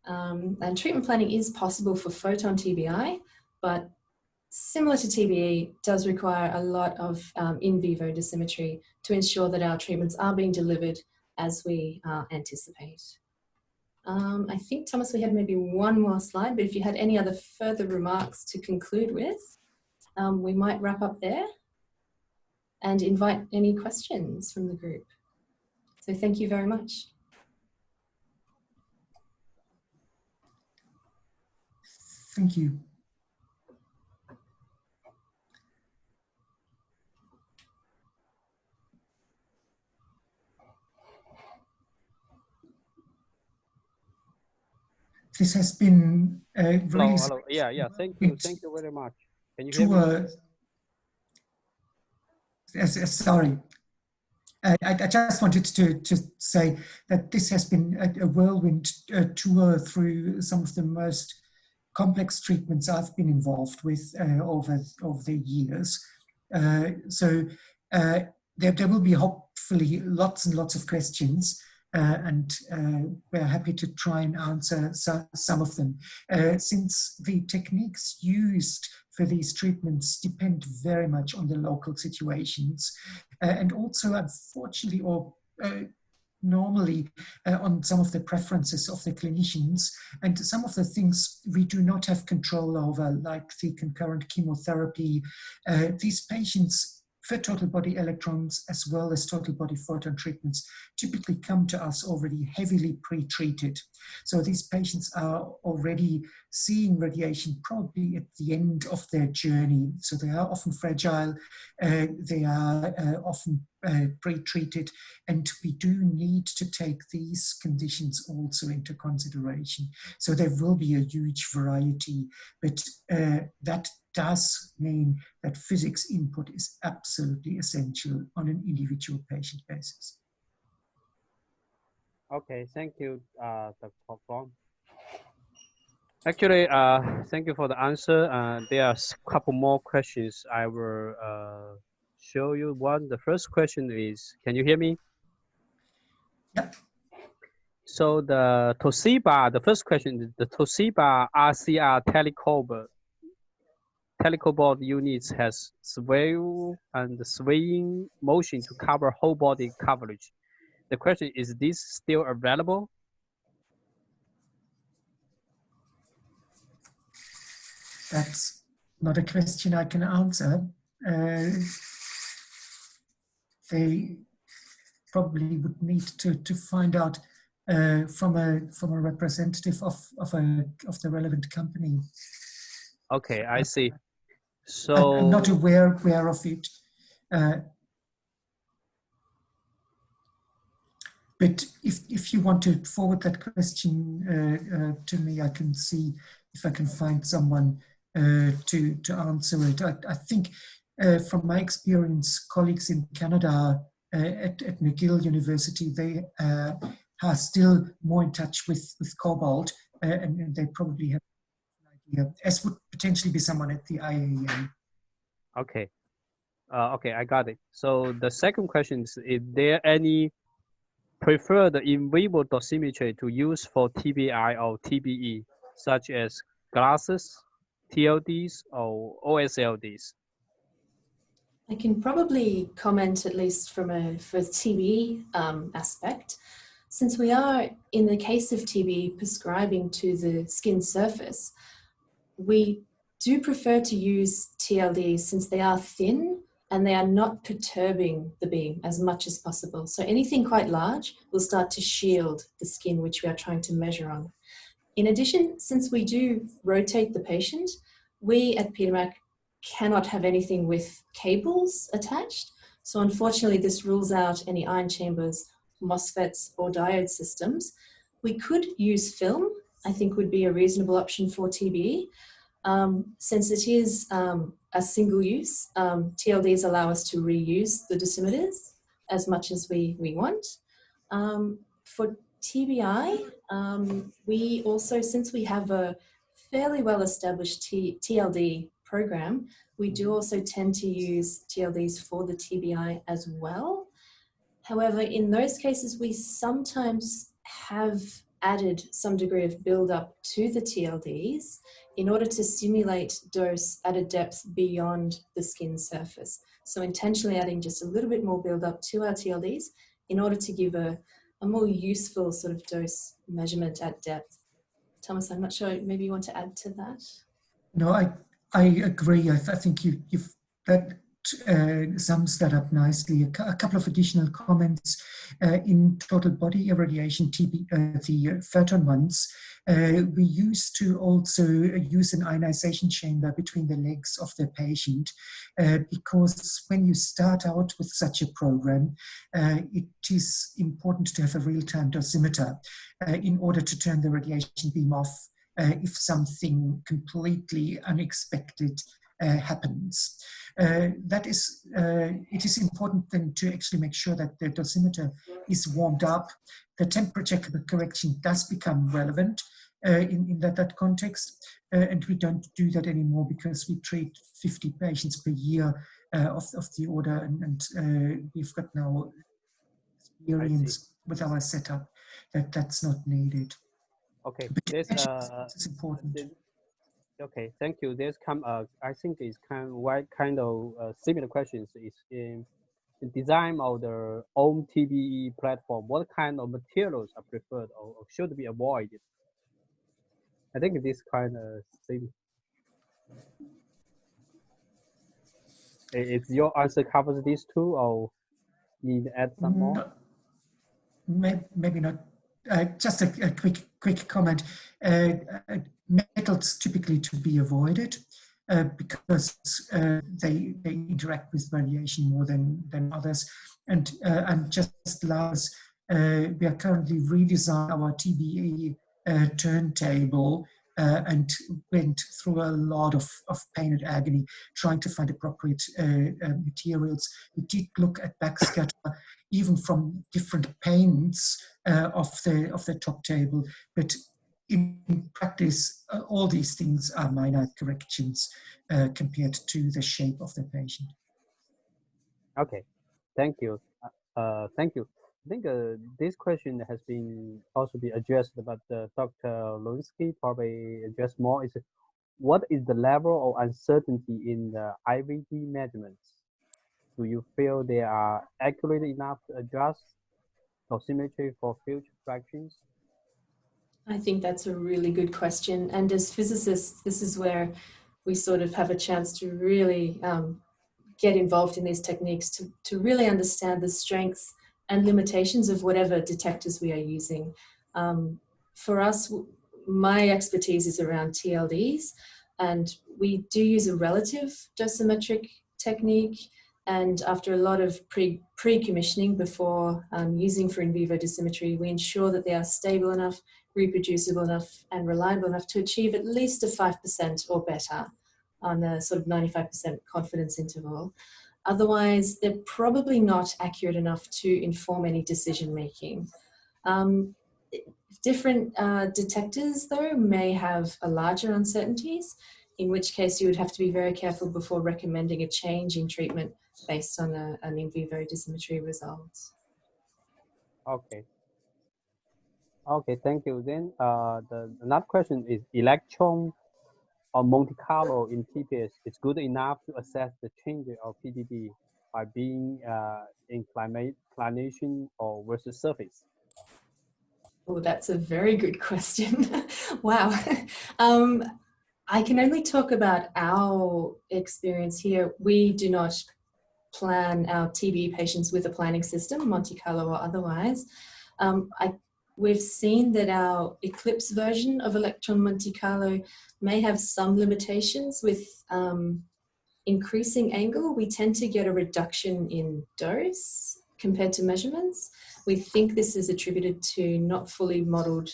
And treatment planning is possible for photon TBI, but similar to TBE, does require a lot of in vivo dosimetry to ensure that our treatments are being delivered as we anticipate. I think, Thomas, we had maybe one more slide, but if you had any other further remarks to conclude with, we might wrap up there and invite any questions from the group. So thank you very much. Thank you. This has been really hello. Yeah. Thank you very much. Can you hear me? Sorry. I just wanted to say that this has been a whirlwind tour through some of the most complex treatments I've been involved with over the years. So there will be hopefully lots and lots of questions, and we're happy to try and answer some of them. Since the techniques used for these treatments depend very much on the local situations, and also unfortunately or normally on some of the preferences of the clinicians, and some of the things we do not have control over, like the concurrent chemotherapy. These patients for total body electrons as well as total body photon treatments typically come to us already heavily pre-treated. So these patients are already seeing radiation probably at the end of their journey. So they are often fragile, they are often pre-treated, and we do need to take these conditions also into consideration. So there will be a huge variety, but that does mean that physics input is absolutely essential on an individual patient basis. Okay, thank you, Dr. Photon. Actually, thank you for the answer. There are a couple more questions I will show you. One, the first question is, can you hear me? Yep. So the Toshiba, the first question is the Toshiba RCR telecobot units has sway and swaying motion to cover whole body coverage. The question is this still available? That's not a question I can answer. They probably would need to find out from a representative of the relevant company. Okay, I see. So I'm not aware of it. But if you want to forward that question to me, I can see if I can find someone to answer it. I think from my experience, colleagues in Canada at McGill University, they are still more in touch with cobalt, and they probably have an idea, as would potentially be someone at the IAEA. Okay. Okay, I got it. So the second question is there any preferred in vivo dosimetry to use for TBI or TBE, such as glasses, TLDs, or OSLDs? I can probably comment, at least from a TBE aspect, since we are, in the case of TBE, prescribing to the skin surface, we do prefer to use TLDs since they are thin and they are not perturbing the beam as much as possible. So anything quite large will start to shield the skin which we are trying to measure on. In addition, since we do rotate the patient, we at Peter Mac cannot have anything with cables attached. So unfortunately, this rules out any ion chambers, MOSFETs, or diode systems. We could use film, I think would be a reasonable option for TBE. Since it is a single use, TLDs allow us to reuse the dosimeters as much as we want. For TBI, we also, since we have a fairly well-established TLD program, we do also tend to use TLDs for the TBI as well. However, in those cases, we sometimes have added some degree of build-up to the TLDs in order to simulate dose at a depth beyond the skin surface. So intentionally adding just a little bit more build-up to our TLDs in order to give a more useful sort of dose measurement at depth. Thomas, I'm not sure, maybe you want to add to that? No, I agree. I think you've that sums that up nicely. A couple of additional comments. In total body irradiation, the Photon ones, we used to also use an ionization chamber between the legs of the patient, because when you start out with such a program, it is important to have a real-time dosimeter in order to turn the radiation beam off if something completely unexpected happens. It is important then to actually make sure that the dosimeter is warmed up. The temperature correction does become relevant in that context, and we don't do that anymore because we treat 50 patients per year of the order, and we've got now experience with our setup that that's not needed. Okay, But this it's important. Okay, thank you. There's I think it's kind of similar questions. Is in the design of the own TBE platform, what kind of materials are preferred or should be avoided? I think this kind of thing. Is your answer covers these two, or need to add some more? No, maybe not. Just a quick comment. Metals typically to be avoided because they interact with radiation more than others. And just last, we are currently redesigning our TBE turntable and went through a lot of pain and agony trying to find appropriate materials. We did look at backscatter even from different paints of the top table, but in practice, all these things are minor corrections compared to the shape of the patient. Okay, thank you. Thank you. I think this question has also been addressed, but Dr. Lunsky probably addressed more. Is what is the level of uncertainty in the IVD measurements? Do you feel they are accurate enough to adjust dosimetry for future fractions? I think that's a really good question. And as physicists, this is where we sort of have a chance to really get involved in these techniques to really understand the strengths and limitations of whatever detectors we are using. For us, my expertise is around TLDs, and we do use a relative dosimetric technique. And after a lot of pre-commissioning before using for in vivo dosimetry, we ensure that they are stable enough, reproducible enough, and reliable enough to achieve at least a 5% or better on a sort of 95% confidence interval. Otherwise, they're probably not accurate enough to inform any decision making. Different detectors, though, may have a larger uncertainties, in which case you would have to be very careful before recommending a change in treatment based on an in vivo dosimetry result. Okay. Okay, thank you. Then another question is electron or Monte Carlo in TPS is good enough to assess the change of PDD by being inclination or versus surface? Oh, that's a very good question. Wow. I can only talk about our experience here. We do not plan our TB patients with a planning system, Monte Carlo or otherwise. We've seen that our Eclipse version of Electron Monte Carlo may have some limitations with increasing angle. We tend to get a reduction in dose compared to measurements. We think this is attributed to not fully modeled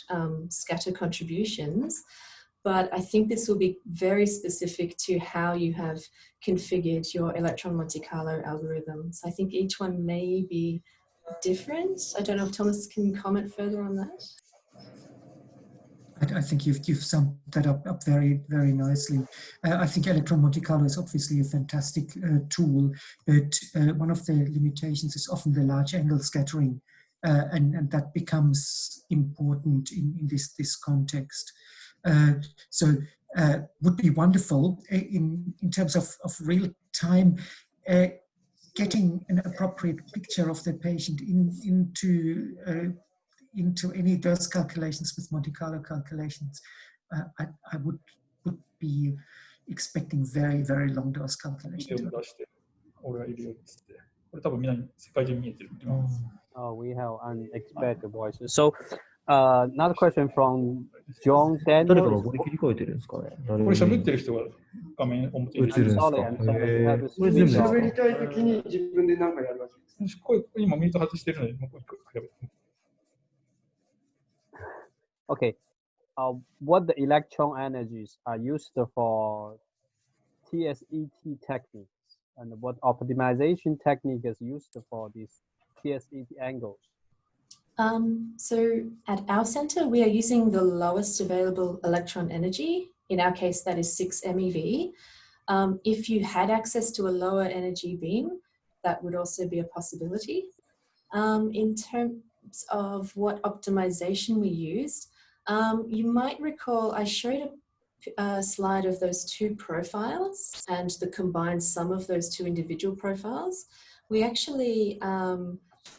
scatter contributions, but I think this will be very specific to how you have configured your Electron Monte Carlo algorithms. I think each one may be different. I don't know if Thomas can comment further on that. I think you've summed that up very, very nicely. I think Electron Monte Carlo is obviously a fantastic tool, but one of the limitations is often the large angle scattering and that becomes important in this context. So would be wonderful in terms of real time getting an appropriate picture of the patient into any dose calculations with Monte Carlo calculations. I would be expecting very, very long dose calculation. Oh, we have unexpected voices. So, another question from John Daniel. I'm sorry, I'm sorry. You have to switch off. Okay. What the electron energies are used for TSET techniques, and what optimization technique is used for these TSET angles? So at our center, we are using the lowest available electron energy. In our case, that is 6 MeV. If you had access to a lower energy beam, that would also be a possibility. In terms of what optimization we used, you might recall I showed a slide of those two profiles and the combined sum of those two individual profiles. We actually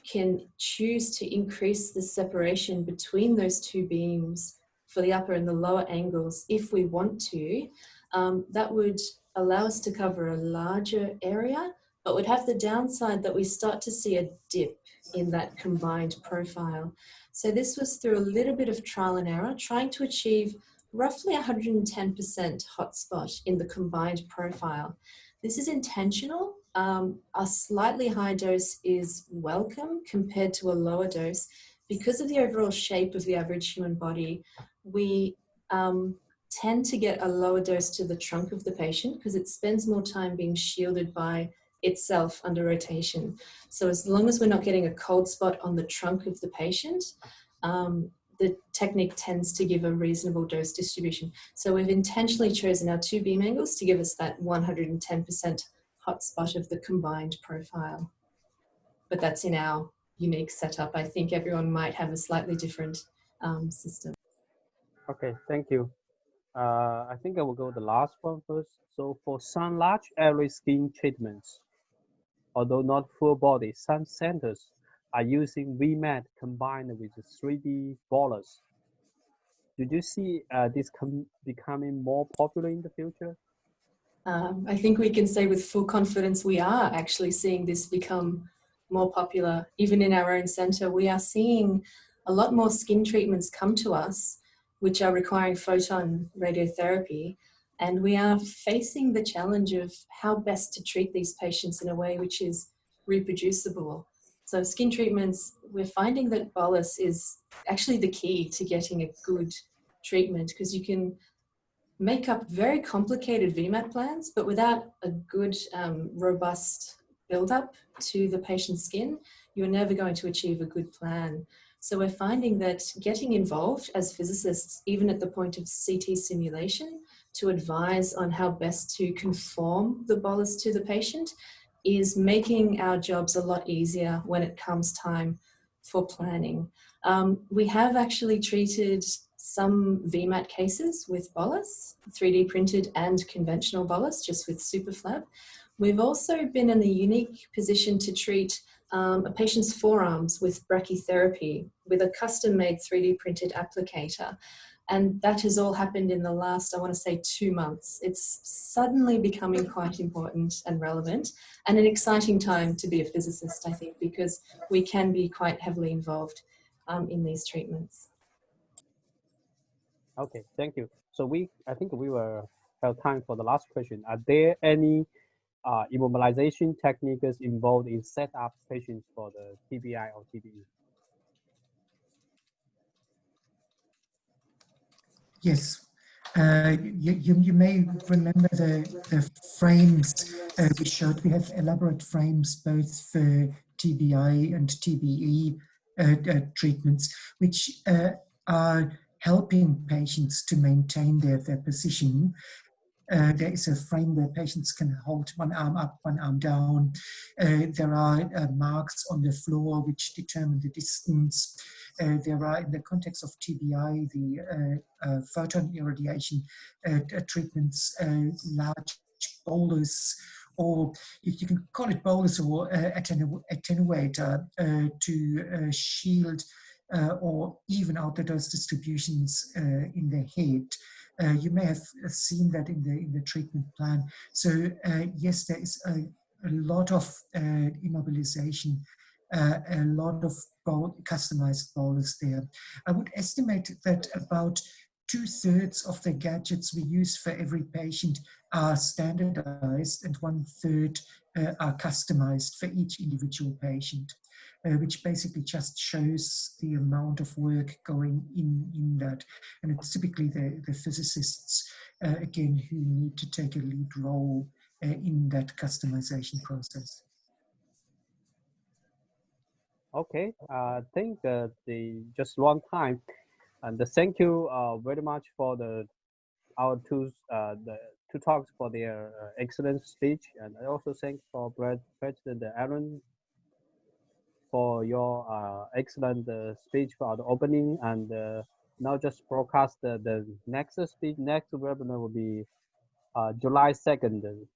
can choose to increase the separation between those two beams for the upper and the lower angles if we want to. That would allow us to cover a larger area, but would have the downside that we start to see a dip in that combined profile. So this was through a little bit of trial and error, trying to achieve roughly 110% hotspot in the combined profile. This is intentional. A slightly higher dose is welcome compared to a lower dose. Because of the overall shape of the average human body, we tend to get a lower dose to the trunk of the patient because it spends more time being shielded by itself under rotation. So as long as we're not getting a cold spot on the trunk of the patient, the technique tends to give a reasonable dose distribution. So we've intentionally chosen our two beam angles to give us that 110% hotspot of the combined profile. But that's in our unique setup. I think everyone might have a slightly different system. Okay, thank you. I think I will go the last one first. So for some large area skin treatments, although not full body, some centers are using VMAT combined with 3D bolus. Did you see this becoming more popular in the future? I think we can say with full confidence we are actually seeing this become more popular. Even in our own center, we are seeing a lot more skin treatments come to us which are requiring photon radiotherapy, and we are facing the challenge of how best to treat these patients in a way which is reproducible. So skin treatments, we're finding that bolus is actually the key to getting a good treatment, because you can make up very complicated VMAT plans, but without a good, robust build-up to the patient's skin, you're never going to achieve a good plan. So we're finding that getting involved as physicists, even at the point of CT simulation, to advise on how best to conform the bolus to the patient is making our jobs a lot easier when it comes time for planning. We have actually treated some VMAT cases with bolus, 3D printed and conventional bolus, just with superflab. We've also been in the unique position to treat a patient's forearms with brachytherapy with a custom-made 3D printed applicator. And that has all happened in the last, I want to say, 2 months. It's suddenly becoming quite important and relevant, and an exciting time to be a physicist, I think, because we can be quite heavily involved in these treatments. Okay, thank you. So I think we will have time for the last question. Are there any immobilization techniques involved in set up patients for the TBI or TBE? Yes. You may remember the frames we showed. We have elaborate frames both for TBI and TBE treatments, which are helping patients to maintain their position. There is a frame where patients can hold one arm up, one arm down. There are marks on the floor which determine the distance. There are, in the context of TBI, the photon irradiation treatments, large boulders, or if you can call it boulders, or attenuator to shield or even out the dose distributions in the head. You may have seen that in the treatment plan. So yes, there is a lot of immobilization, a lot of customized boulders there. I would estimate that about 2/3 of the gadgets we use for every patient are standardized, and 1/3 are customized for each individual patient, which basically just shows the amount of work going in that. And it's typically the physicists, again, who need to take a lead role in that customization process. Okay, I think just one time, and thank you very much for our two talks for their excellent speech, and I also thank for President Aaron for your excellent speech for the opening, and now just broadcast the next speech. Next webinar will be July 2nd.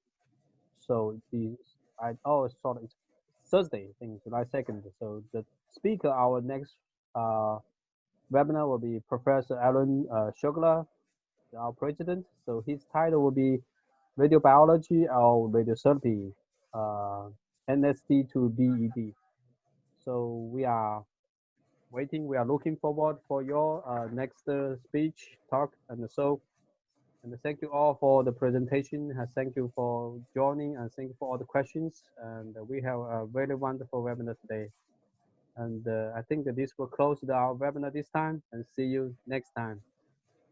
So sorry, it's Thursday, I think July 2nd. So the speaker, our next webinar will be Professor Aaron Shugler, our president. So his title will be Radiobiology or Radiotherapy, NST to BED. So we are waiting. We are looking forward for your next speech, talk, and so. And thank you all for the presentation. Thank you for joining, and thank you for all the questions. And we have a very wonderful webinar today. And I think that this will close our webinar this time, and see you next time.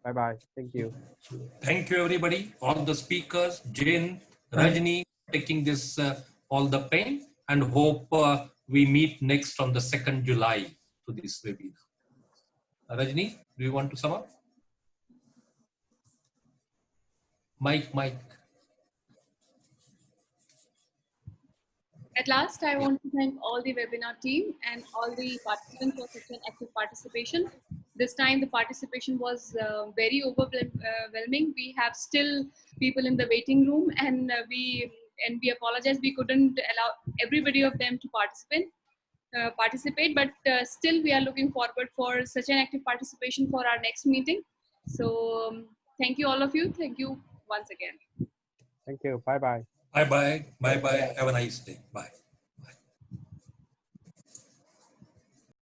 Bye-bye. Thank you. Thank you, everybody, all the speakers, Jane, Rajni, taking this all the pain, and hope we meet next on the 2nd July to this webinar. Rajni, do you want to sum up? Mike. At last, I want to thank all the webinar team and all the participants for such an active participation. This time, the participation was very overwhelming. We have still people in the waiting room, and we apologize. We couldn't allow everybody of them to participate, but still, we are looking forward for such an active participation for our next meeting. So, thank you, all of you. Thank you once again. Thank you. Bye-bye. Bye-bye. Bye-bye. Have a nice day. Bye.